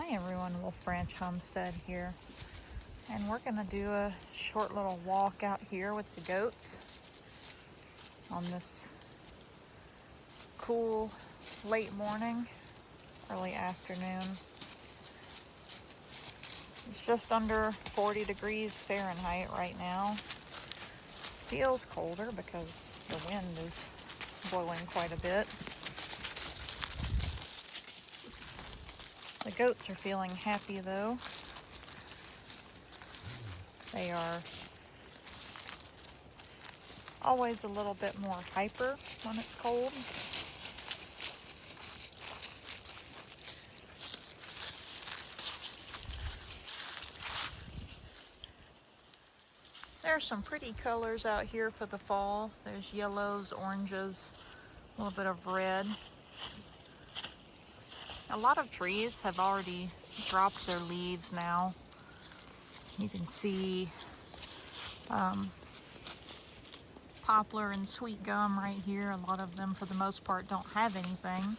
Hi everyone, Wolf Branch Homestead here, and we're going to do a short little walk out here with the goats on this cool late morning, early afternoon. It's just under 40 degrees Fahrenheit right now. Feels colder because the wind is blowing quite a bit. The goats are feeling happy though. They are always a little bit more hyper when it's cold. There are some pretty colors out here for the fall. There's yellows, oranges, a little bit of red. A lot of trees have already dropped their leaves now. You can see poplar and sweet gum right here. A lot of them, for the most part, don't have anything.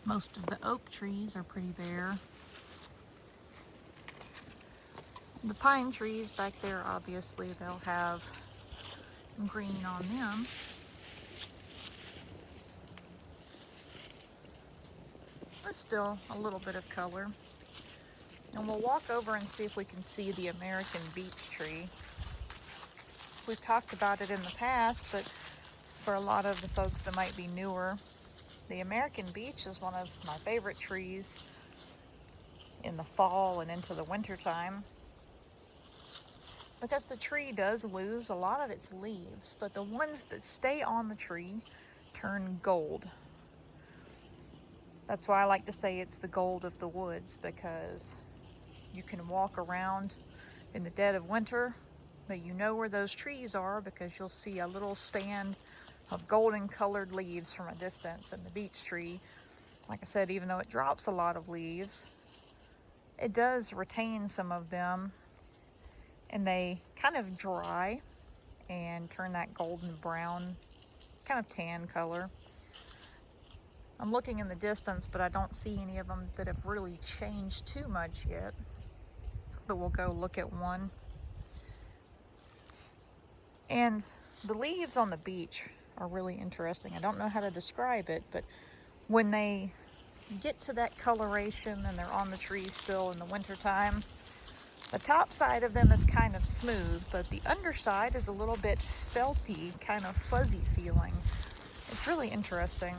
Most of the oak trees are pretty bare. The pine trees back there, obviously, they'll have green on them. But still a little bit of color. And we'll walk over and see if we can see the American beech tree. We've talked about it in the past, but for a lot of the folks that might be newer, the American beech is one of my favorite trees in the fall and into the winter time, because the tree does lose a lot of its leaves, but the ones that stay on the tree turn gold. That's why I like to say it's the gold of the woods, because you can walk around in the dead of winter, but you know where those trees are because you'll see a little stand of golden colored leaves from a distance. And the beech tree, like I said, even though it drops a lot of leaves, it does retain some of them, and they kind of dry and turn that golden brown, kind of tan color. I'm looking in the distance, but I don't see any of them that have really changed too much yet. But we'll go look at one. And the leaves on the beech are really interesting. I don't know how to describe it, but when they get to that coloration and they're on the tree still in the wintertime, the top side of them is kind of smooth, but the underside is a little bit felty, kind of fuzzy feeling. It's really interesting.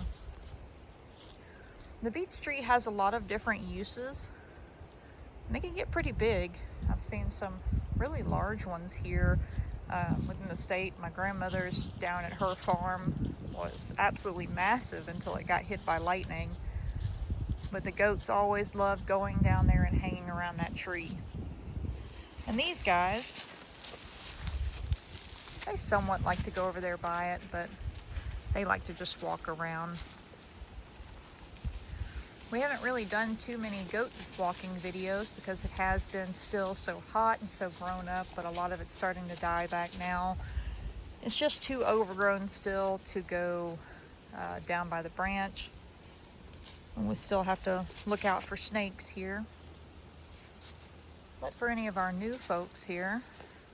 The beech tree has a lot of different uses, and they can get pretty big. I've seen some really large ones here within the state. My grandmother's down at her farm was absolutely massive until it got hit by lightning. But the goats always loved going down there and hanging around that tree. And these guys, they somewhat like to go over there by it, but they like to just walk around. We haven't really done too many goat walking videos because it has been still so hot and so grown up, but a lot of it's starting to die back now. It's just too overgrown still to go down by the branch. And we still have to look out for snakes here. But for any of our new folks here,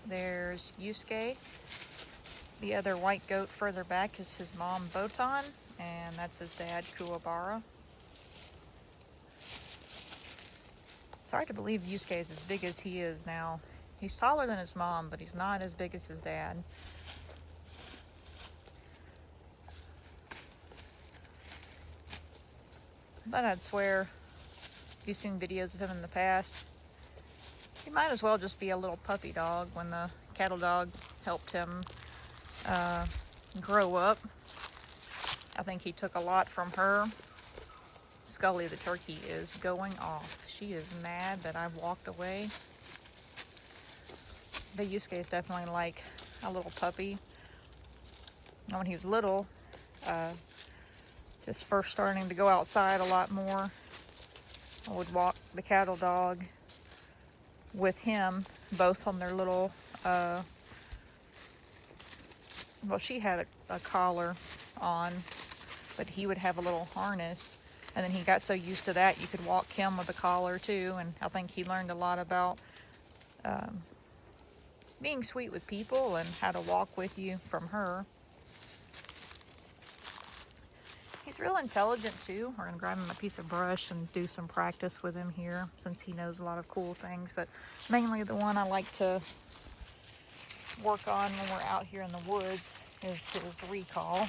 there's Yusuke. The other white goat further back is his mom, Botan, and that's his dad, Kuwabara. It's hard to believe Yusuke is as big as he is now. He's taller than his mom, but he's not as big as his dad. But I'd swear, if you've seen videos of him in the past, he might as well just be a little puppy dog. When the cattle dog helped him grow up, I think he took a lot from her. Scully the turkey is going off. She is mad that I've walked away. The Yusuke is definitely like a little puppy. And when he was little, just first starting to go outside a lot more, I would walk the cattle dog with him, both on their little, well, she had a collar on, but he would have a little harness, And then he got so used to that, you could walk him with a collar too. And I think he learned a lot about being sweet with people and how to walk with you from her. He's real intelligent too. We're gonna grab him a piece of brush and do some practice with him here since he knows a lot of cool things. But mainly the one I like to work on when we're out here in the woods is his recall,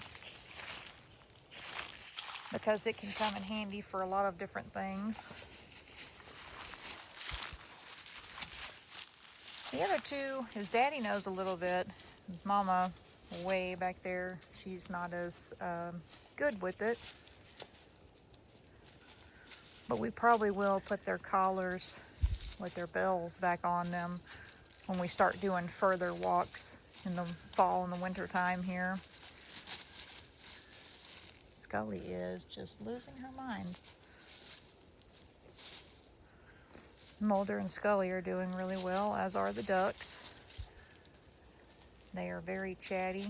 because it can come in handy for a lot of different things. The other two, his daddy knows a little bit. Mama, way back there, she's not as good with it. But we probably will put their collars with their bells back on them when we start doing further walks in the fall and the winter time here. Scully is just losing her mind. Mulder and Scully are doing really well, as are the ducks. They are very chatty.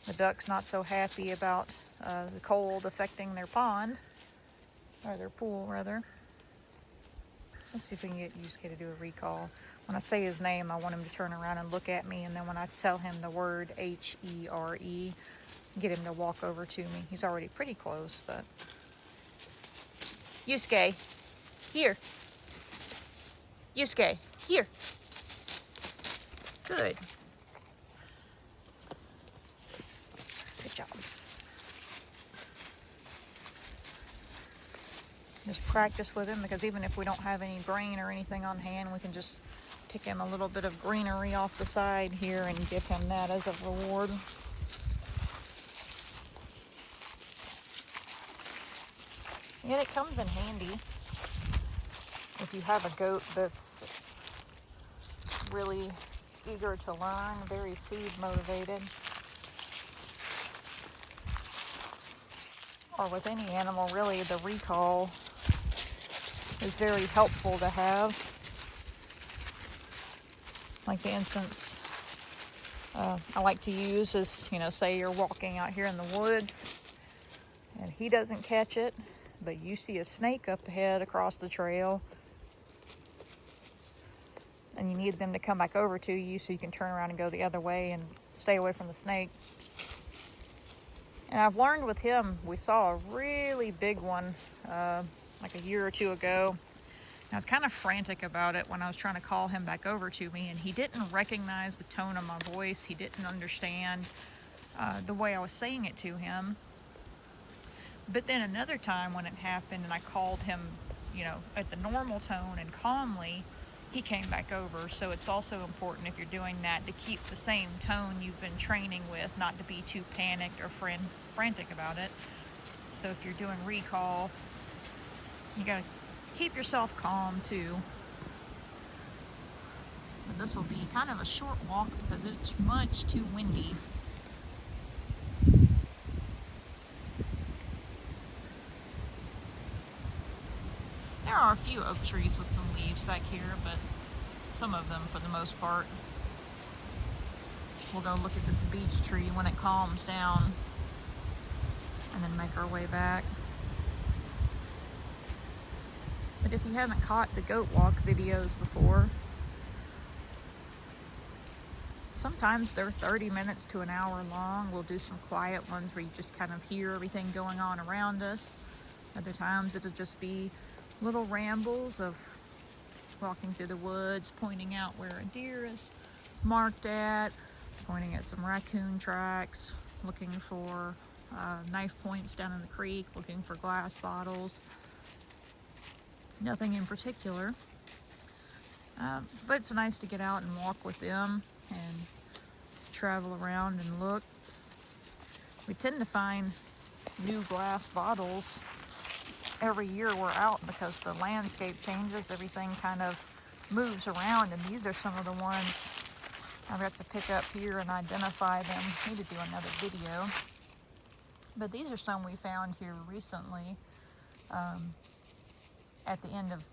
The ducks not so happy about the cold affecting their pond, or their pool rather. Let's see if we can get Yusuke to do a recall. When I say his name, I want him to turn around and look at me, and then when I tell him the word H-E-R-E, get him to walk over to me. He's already pretty close, but... Yusuke, here. Yusuke, here. Good. Good job. Just practice with him, because even if we don't have any grain or anything on hand, we can just pick him a little bit of greenery off the side here and give him that as a reward. And it comes in handy if you have a goat that's really eager to learn, very feed motivated, or with any animal really. The recall is very helpful to have. Like the instance I like to use is, say you're walking out here in the woods and he doesn't catch it, but you see a snake up ahead across the trail, and you need them to come back over to you so you can turn around and go the other way and stay away from the snake. And I've learned with him, we saw a really big one like a year or two ago. I was kind of frantic about it when I was trying to call him back over to me, and he didn't recognize the tone of my voice. He didn't understand the way I was saying it to him. But then another time when it happened and I called him, at the normal tone and calmly, he came back over. So it's also important, if you're doing that, to keep the same tone you've been training with, not to be too panicked or frantic about it. So if you're doing recall, you gotta keep yourself calm too. But this will be kind of a short walk because it's much too windy. There are a few oak trees with some leaves back here, but some of them, for the most part. We'll go look at this beech tree when it calms down and then make our way back. But if you haven't caught the goat walk videos before, sometimes they're 30 minutes to an hour long. We'll do some quiet ones where you just kind of hear everything going on around us. Other times it'll just be little rambles of walking through the woods, pointing out where a deer is marked at, pointing at some raccoon tracks, looking for knife points down in the creek, looking for glass bottles. Nothing in particular, but it's nice to get out and walk with them and travel around and look. We tend to find new glass bottles every year we're out because the landscape changes, everything kind of moves around, and these are some of the ones I've got to pick up here and identify them. I need to do another video. But these are some we found here recently at the end of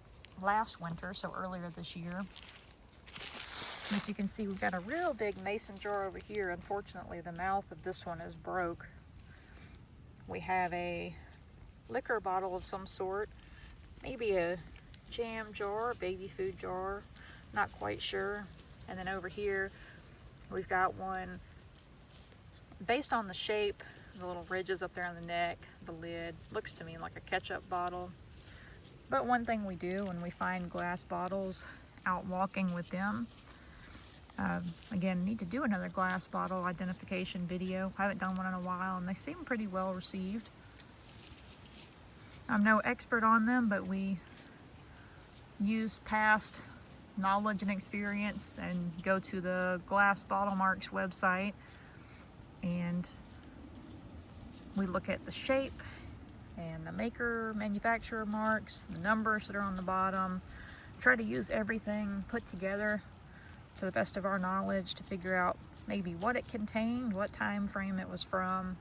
last winter, so earlier this year. And if you can see, we've got a real big mason jar over here. Unfortunately, the mouth of this one is broke. We have a liquor bottle of some sort. Maybe a jam jar, baby food jar, not quite sure. And then over here, we've got one based on the shape, the little ridges up there on the neck, the lid, looks to me like a ketchup bottle. But one thing we do when we find glass bottles out walking with them, again, need to do another glass bottle identification video. I haven't done one in a while, and they seem pretty well received. I'm no expert on them, but we use past knowledge and experience and go to the Glass Bottle Marks website, and we look at the shape and the manufacturer marks, the numbers that are on the bottom, try to use everything put together to the best of our knowledge to figure out maybe what it contained, what time frame it was from,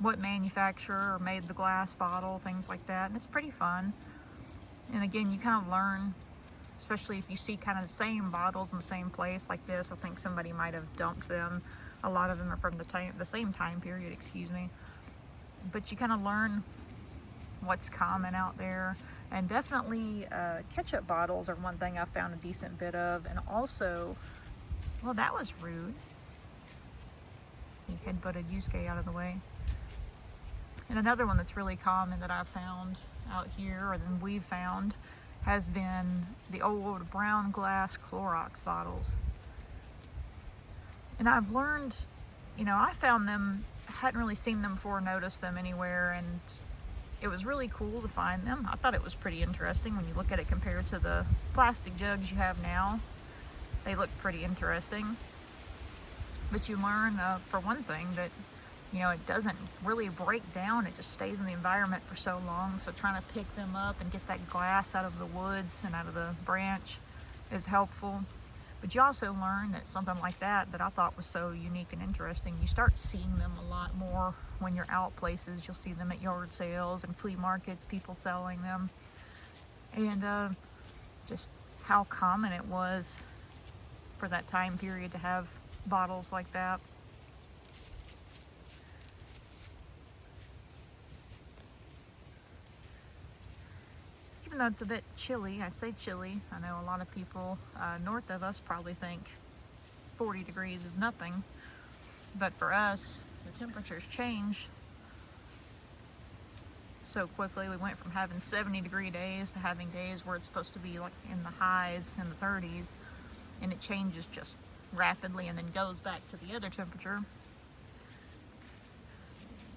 what manufacturer made the glass bottle, things like that. And it's pretty fun. And again, you kind of learn, especially if you see kind of the same bottles in the same place like this. I think somebody might have dumped them. A lot of them are from the same time period, excuse me. But you kind of learn what's common out there. And definitely ketchup bottles are one thing I found a decent bit of. And also, well, that was rude. He headbutted Yusuke out of the way. And another one that's really common that I've found out here, or that we've found, has been the old brown glass Clorox bottles. And I've learned, you know, I found them, hadn't really seen them before, noticed them anywhere, and it was really cool to find them. I thought it was pretty interesting when you look at it compared to the plastic jugs you have now. They look pretty interesting. But you learn, for one thing, that, you know, it doesn't really break down. It just stays in the environment for so long. So trying to pick them up and get that glass out of the woods and out of the branch is helpful. But you also learn that something like that I thought was so unique and interesting, you start seeing them a lot more when you're out places. You'll see them at yard sales and flea markets, people selling them. And just how common it was for that time period to have bottles like that. Even though it's a bit chilly, I say chilly, I know a lot of people north of us probably think 40 degrees is nothing, but for us, the temperatures change so quickly. We went from having 70-degree days to having days where it's supposed to be like in the highs in the 30s, and it changes just rapidly and then goes back to the other temperature.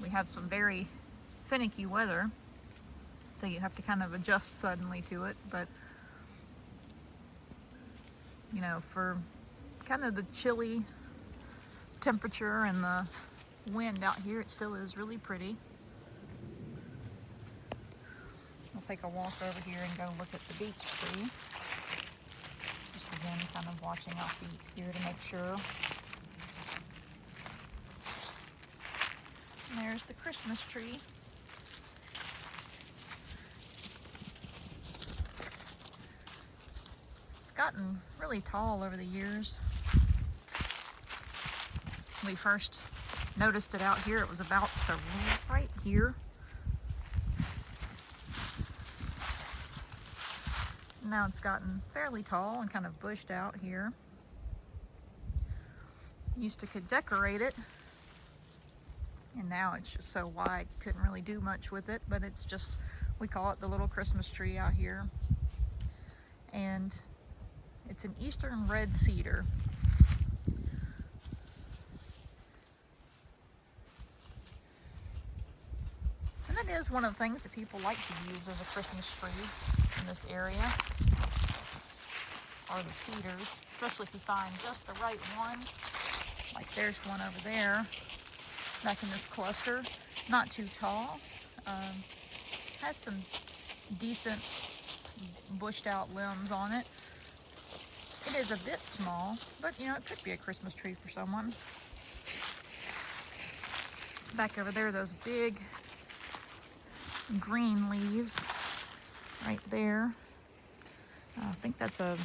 We have some very finicky weather, so you have to kind of adjust suddenly to it. But, you know, for kind of the chilly temperature and the wind out here, it still is really pretty. We'll take a walk over here and go look at the beech tree. Just again, kind of watching our feet here to make sure. And there's the Christmas tree. It's gotten really tall over the years. We first noticed it out here, it was about so right here. Now it's gotten fairly tall and kind of bushed out here. Used to could decorate it, and now it's just so wide you couldn't really do much with it, but it's just, we call it the little Christmas tree out here. And it's an eastern red cedar. And that is one of the things that people like to use as a Christmas tree in this area, are the cedars, especially if you find just the right one. Like there's one over there, back in this cluster, not too tall, has some decent bushed out limbs on it. It is a bit small, but you know, it could be a Christmas tree for someone. Back over there, those big green leaves right there. I think that's a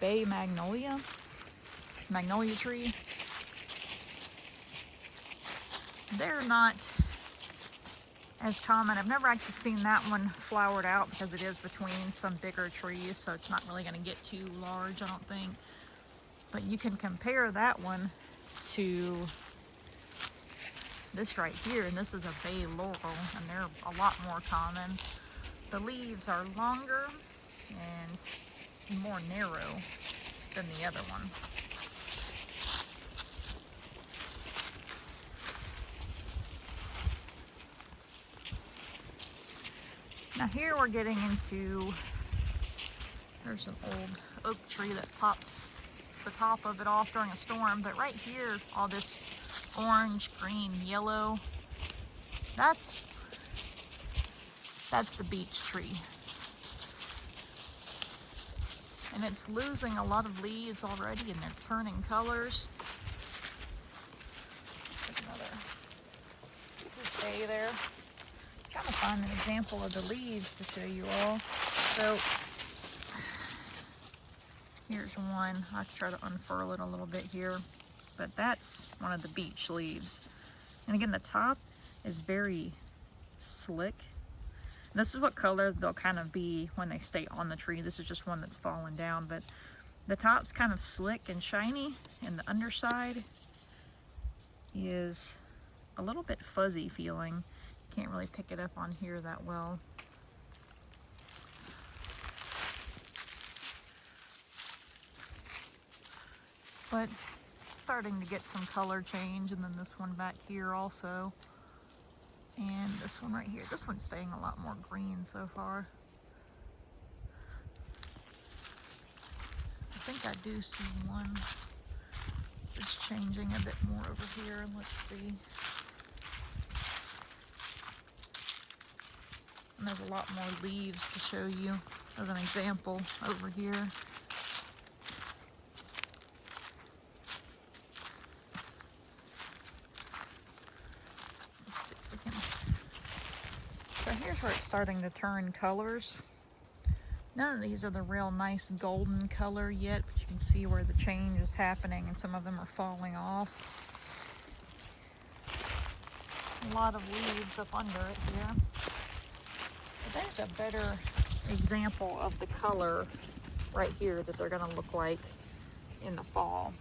bay magnolia tree. They're not as common. I've never actually seen that one flowered out because it is between some bigger trees, so it's not really going to get too large, I don't think. But you can compare that one to this right here, and this is a bay laurel, and they're a lot more common. The leaves are longer and more narrow than the other one. Now here we're getting into, there's an old oak tree that popped the top of it off during a storm, but right here, all this orange, green, yellow, that's the beech tree. And it's losing a lot of leaves already, and they're turning colors. There's another sweet bay there. I'm trying to find an example of the leaves to show you all. So here's one. I have to try to unfurl it a little bit here, but that's one of the beech leaves. And again, the top is very slick. And this is what color they'll kind of be when they stay on the tree. This is just one that's fallen down, but the top's kind of slick and shiny, and the underside is a little bit fuzzy feeling. Can't really pick it up on here that well. But starting to get some color change, and then this one back here also. And this one right here, this one's staying a lot more green so far. I think I do see one that's changing a bit more over here. Let's see. And there's a lot more leaves to show you as an example over here. So here's where it's starting to turn colors. None of these are the real nice golden color yet, but you can see where the change is happening, and some of them are falling off. A lot of leaves up under it here. But there's a better example of the color right here that they're going to look like in the fall.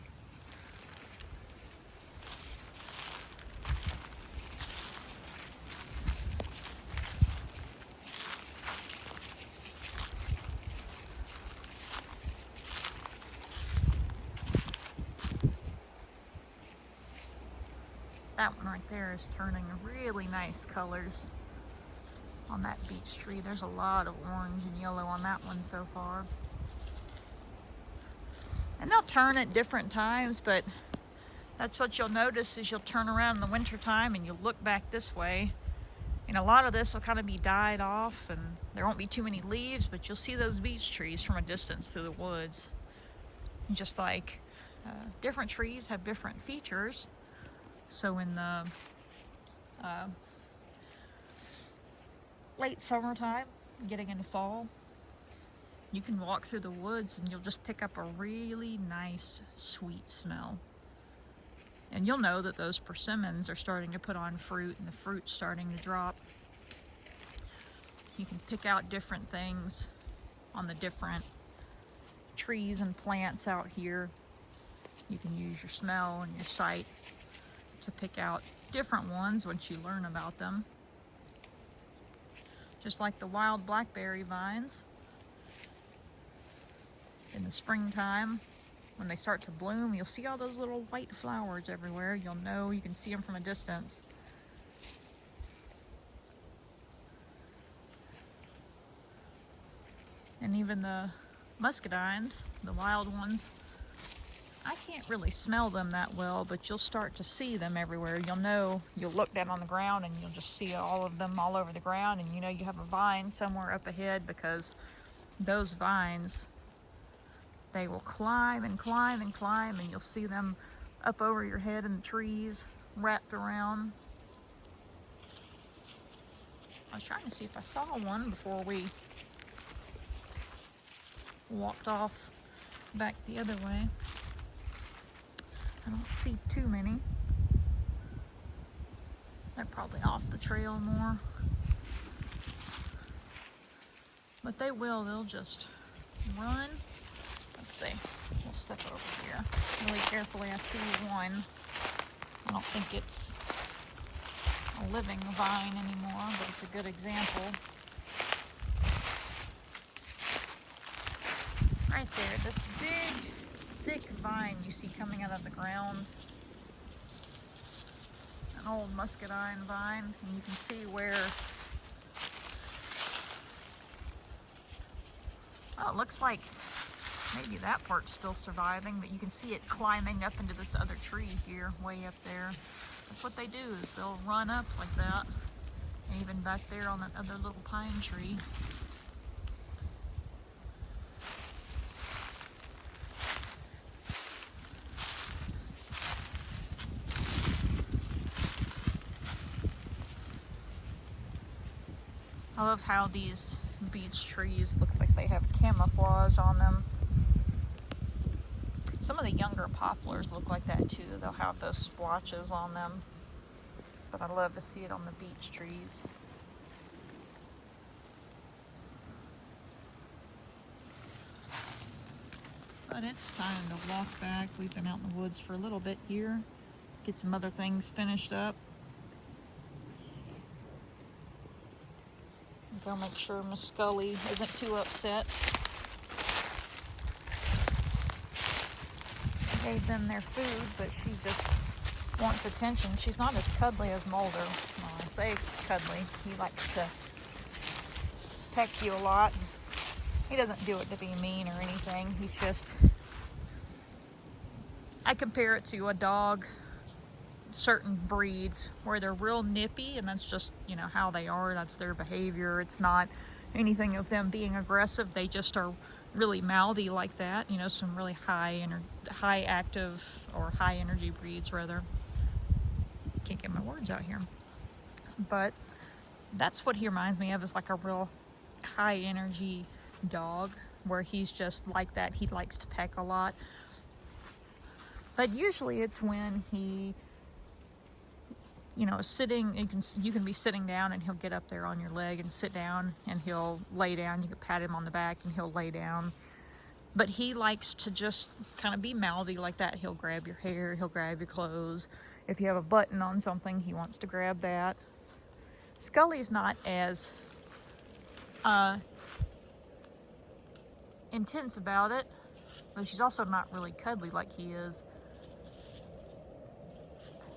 That one right there is turning really nice colors on that beech tree. There's a lot of orange and yellow on that one so far. And they'll turn at different times, but that's what you'll notice is you'll turn around in the winter time and you'll look back this way. And a lot of this will kind of be died off, and there won't be too many leaves, but you'll see those beech trees from a distance through the woods. And just like different trees have different features. So in the late summertime, getting into fall, you can walk through the woods and you'll just pick up a really nice, sweet smell. And you'll know that those persimmons are starting to put on fruit and the fruit's starting to drop. You can pick out different things on the different trees and plants out here. You can use your smell and your sight to pick out different ones once you learn about them. Just like the wild blackberry vines. In the springtime, when they start to bloom, you'll see all those little white flowers everywhere. You'll know, you can see them from a distance. And even the muscadines, the wild ones, I can't really smell them that well, but you'll start to see them everywhere. You'll know, you'll look down on the ground and you'll just see all of them all over the ground, and you know you have a vine somewhere up ahead, because those vines, they will climb and climb and climb, and you'll see them up over your head in the trees, wrapped around. I was trying to see if I saw one before we walked off back the other way. I don't see too many. They're probably off the trail more. they will. They'll just run. Let's see. We'll step over here really carefully. I see one. I don't think it's a living vine anymore, but it's a good example. Right there, this big, thick vine you see coming out of the ground. An old muscadine vine, and you can see where, well, it looks like maybe that part's still surviving, but you can see it climbing up into this other tree here, way up there. That's what they do, is they'll run up like that. And even back there on that other little pine tree. I love how these beech trees look like they have camouflage on them. Some of the younger poplars look like that too. They'll have those splotches on them. But I love to see it on the beech trees. But it's time to walk back. We've been out in the woods for a little bit here. Get some other things finished up. Go make sure Miss Scully isn't too upset. I gave them their food, but she just wants attention. She's not as cuddly as Mulder. Well, I say cuddly. He likes to peck you a lot. He doesn't do it to be mean or anything. He's just... I compare it to a dog, certain breeds, where they're real nippy, and that's just, you know, how they are. That's their behavior. It's not anything of them being aggressive. They just are really mouthy like that. You know, some really high active or high energy breeds, rather. Can't get my words out here. But that's what he reminds me of, is like a real high energy dog, where he's just like that. He likes to peck a lot. But usually it's when he, you know, sitting, you can be sitting down and he'll get up there on your leg and sit down, and he'll lay down. You can pat him on the back and he'll lay down. But he likes to just kind of be mouthy like that. He'll grab your hair, he'll grab your clothes. If you have a button on something, he wants to grab that. Scully's not as intense about it, but she's also not really cuddly like he is.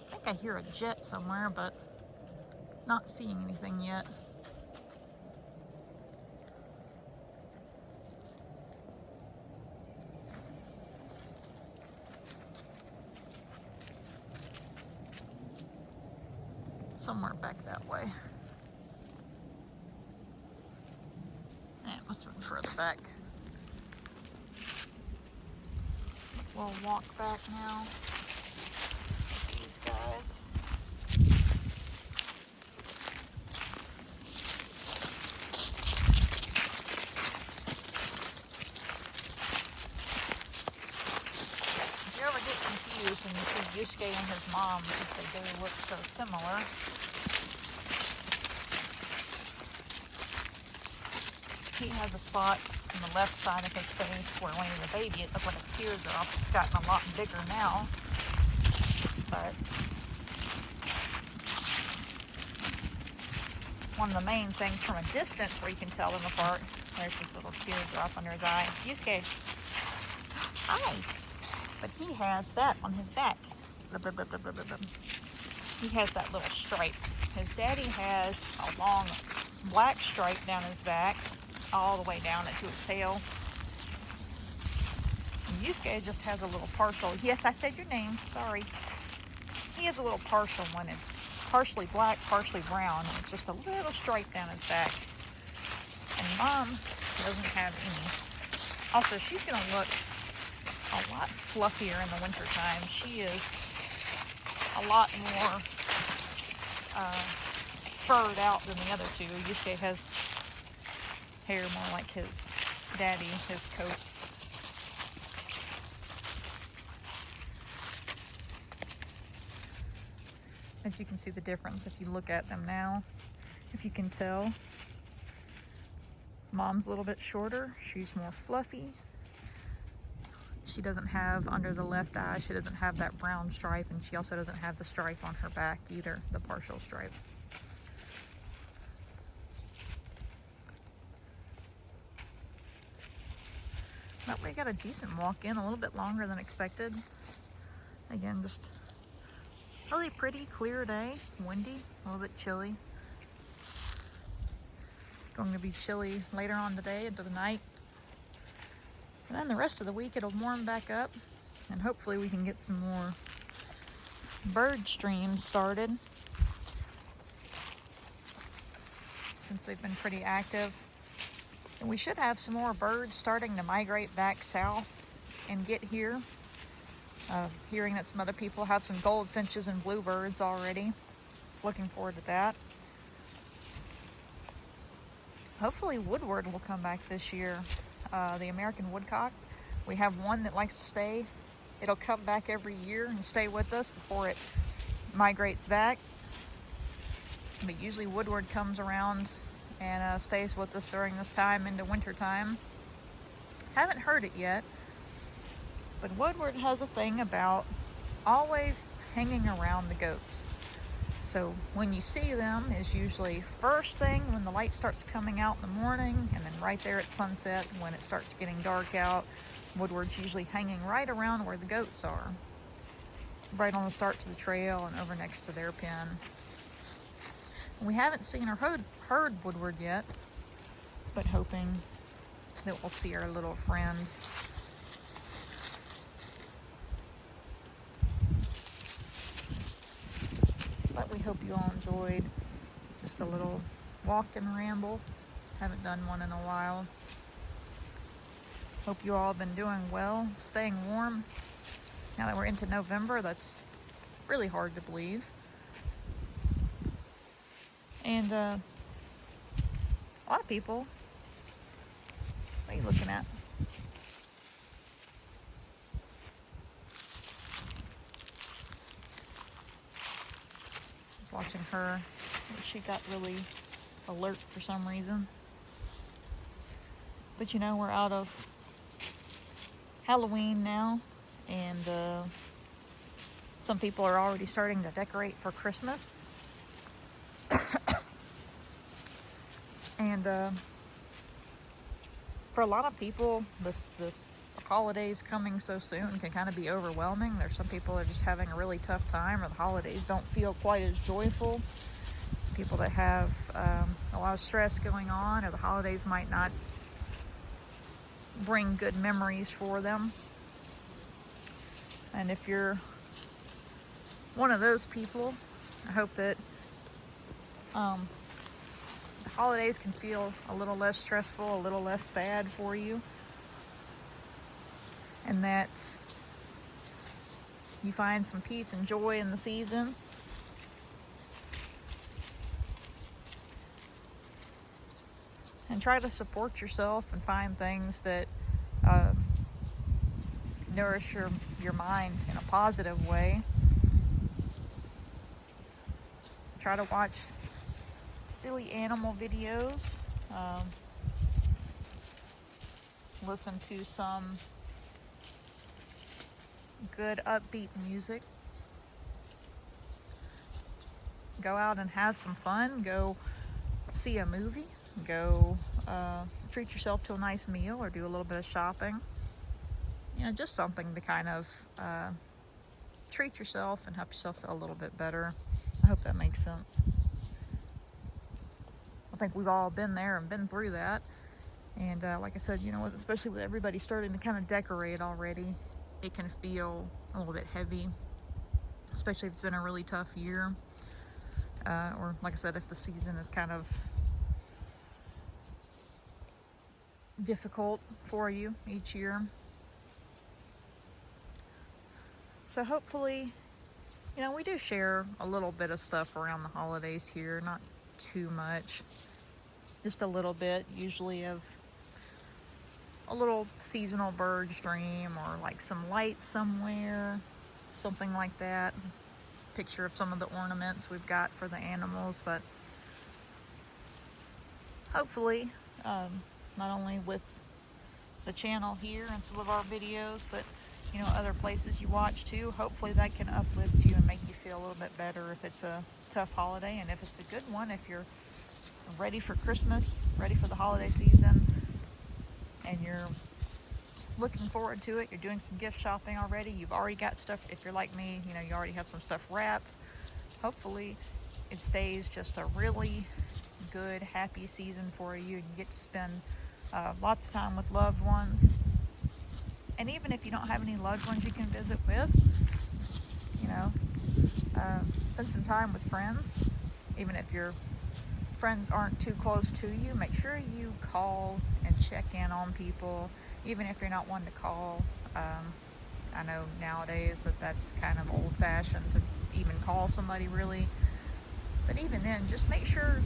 I think I hear a jet somewhere, but not seeing anything yet. Somewhere back that way. It must have been further back. We'll walk back now. These guys. If you ever get confused when you see Yusuke and his mom, because they do look so similar. He has a spot on the left side of his face where when he was a baby it looked like a teardrop. It's gotten a lot bigger now. But one of the main things from a distance where you can tell them apart, there's this little teardrop under his eye. Yusuke, hi. But he has that on his back. He has that little stripe. His daddy has a long black stripe down his back, all the way down into his tail. And Yusuke just has a little partial. Yes, I said your name. Sorry. He has a little partial one. It's partially black, partially brown. And it's just a little stripe down his back. And Mom doesn't have any. Also, she's going to look a lot fluffier in the winter time. She is a lot more furred out than the other two. Yusuke has hair more like his daddy, his coat. But you can see the difference if you look at them now, if you can tell. Mom's a little bit shorter. She's more fluffy. She doesn't have, under the left eye, she doesn't have that brown stripe, and she also doesn't have the stripe on her back either, the partial stripe. But we got a decent walk in, a little bit longer than expected. Again, just really pretty, clear day, windy, a little bit chilly. Going to be chilly later on today into the night. And then the rest of the week it'll warm back up, and hopefully we can get some more bird streams started, since they've been pretty active. And we should have some more birds starting to migrate back south and get here. Hearing that some other people have some goldfinches and bluebirds already. Looking forward to that. Hopefully Woodward will come back this year. The American woodcock. We have one that likes to stay. It'll come back every year and stay with us before it migrates back. But usually Woodward comes around and stays with us during this time into winter time. Haven't heard it yet, but Woodward has a thing about always hanging around the goats. So when you see them is usually first thing when the light starts coming out in the morning, and then right there at sunset when it starts getting dark out. Woodward's usually hanging right around where the goats are, right on the starts of the trail and over next to their pen. We haven't seen or heard Woodward yet, but hoping that we'll see our little friend. But we hope you all enjoyed just a little walk and ramble. Haven't done one in a while. Hope you all have been doing well, staying warm. Now that we're into November, that's really hard to believe. And a lot of people, what are you looking at? Watching her. She got really alert for some reason. But you know, we're out of Halloween now, and some people are already starting to decorate for Christmas. And for a lot of people, this holidays coming so soon can kind of be overwhelming. There's some people that are just having a really tough time, or the holidays don't feel quite as joyful. People that have a lot of stress going on, or the holidays might not bring good memories for them. And if you're one of those people, I hope that the holidays can feel a little less stressful, a little less sad for you, and that you find some peace and joy in the season. And try to support yourself and find things that nourish your mind in a positive way. Try to watch silly animal videos. Listen to some good upbeat music. Go out and have some fun. Go see a movie. Go treat yourself to a nice meal, or do a little bit of shopping. You know, just something to kind of treat yourself and help yourself feel a little bit better. I hope that makes sense. I think we've all been there and been through that. And like I said, you know, especially with everybody starting to kind of decorate already, it can feel a little bit heavy, especially if it's been a really tough year. Or like I said, if the season is kind of difficult for you each year. So hopefully, you know, we do share a little bit of stuff around the holidays here, not too much, just a little bit, usually of a little seasonal bird stream, or like some lights somewhere, something like that. Picture of some of the ornaments we've got for the animals. But hopefully not only with the channel here and some of our videos, but you know, other places you watch too. Hopefully that can uplift you and make you feel a little bit better if it's a tough holiday, and if it's a good one, if you're ready for Christmas, ready for the holiday season, and you're looking forward to it. You're doing some gift shopping already. You've already got stuff. If you're like me, you know, you already have some stuff wrapped. Hopefully it stays just a really good, happy season for you, and you get to spend lots of time with loved ones. And even if you don't have any loved ones you can visit with, you know, spend some time with friends. Even if your friends aren't too close to you, make sure you call and check in on people, even if you're not one to call. I know nowadays that's kind of old-fashioned to even call somebody, really. But even then, just make sure,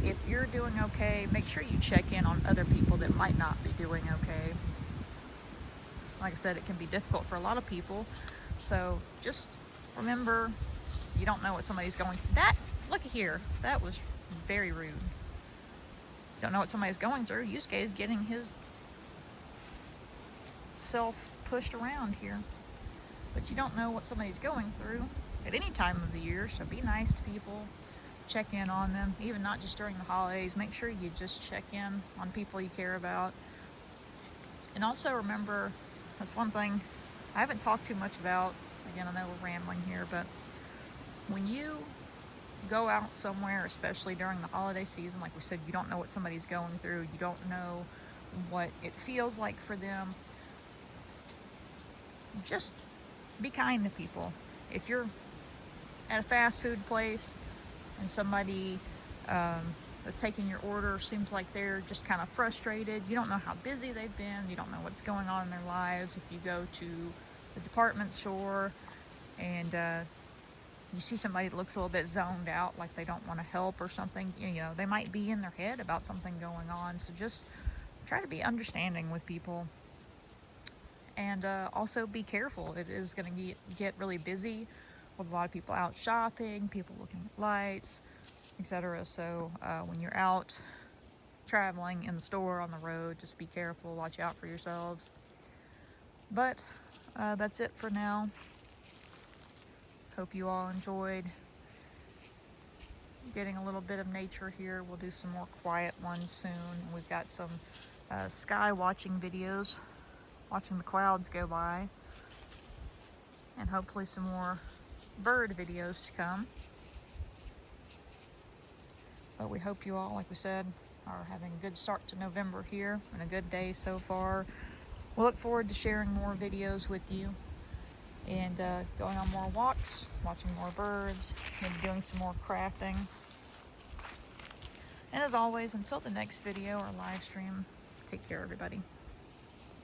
if you're doing okay, make sure you check in on other people that might not be doing okay. Like I said, it can be difficult for a lot of people. So just remember, you don't know what somebody's going through. Look at here. That was very rude. Don't know what somebody's going through. Yusuke is getting his self pushed around here. But you don't know what somebody's going through at any time of the year, so be nice to people. Check in on them, even not just during the holidays. Make sure you just check in on people you care about. And also remember, that's one thing I haven't talked too much about. Again, I know we're rambling here, but when you go out somewhere, especially during the holiday season, like we said, you don't know what somebody's going through. You don't know what it feels like for them. Just be kind to people. If you're at a fast food place and somebody that's taking your order seems like they're just kind of frustrated, you don't know how busy they've been, you don't know what's going on in their lives. If you go to the department store and you see somebody that looks a little bit zoned out, like they don't want to help or something, you know, they might be in their head about something going on. So just try to be understanding with people. And also be careful. It is going to get really busy with a lot of people out shopping, people looking at lights, etc. So when you're out traveling in the store, on the road, just be careful, watch out for yourselves. But that's it for now. Hope you all enjoyed getting a little bit of nature here. We'll do some more quiet ones soon. We've got some sky watching videos, watching the clouds go by, and hopefully some more bird videos to come. But we hope you all, like we said, are having a good start to November here and a good day so far. We'll look forward to sharing more videos with you and going on more walks, watching more birds, maybe doing some more crafting. And as always, until the next video or live stream, take care, everybody.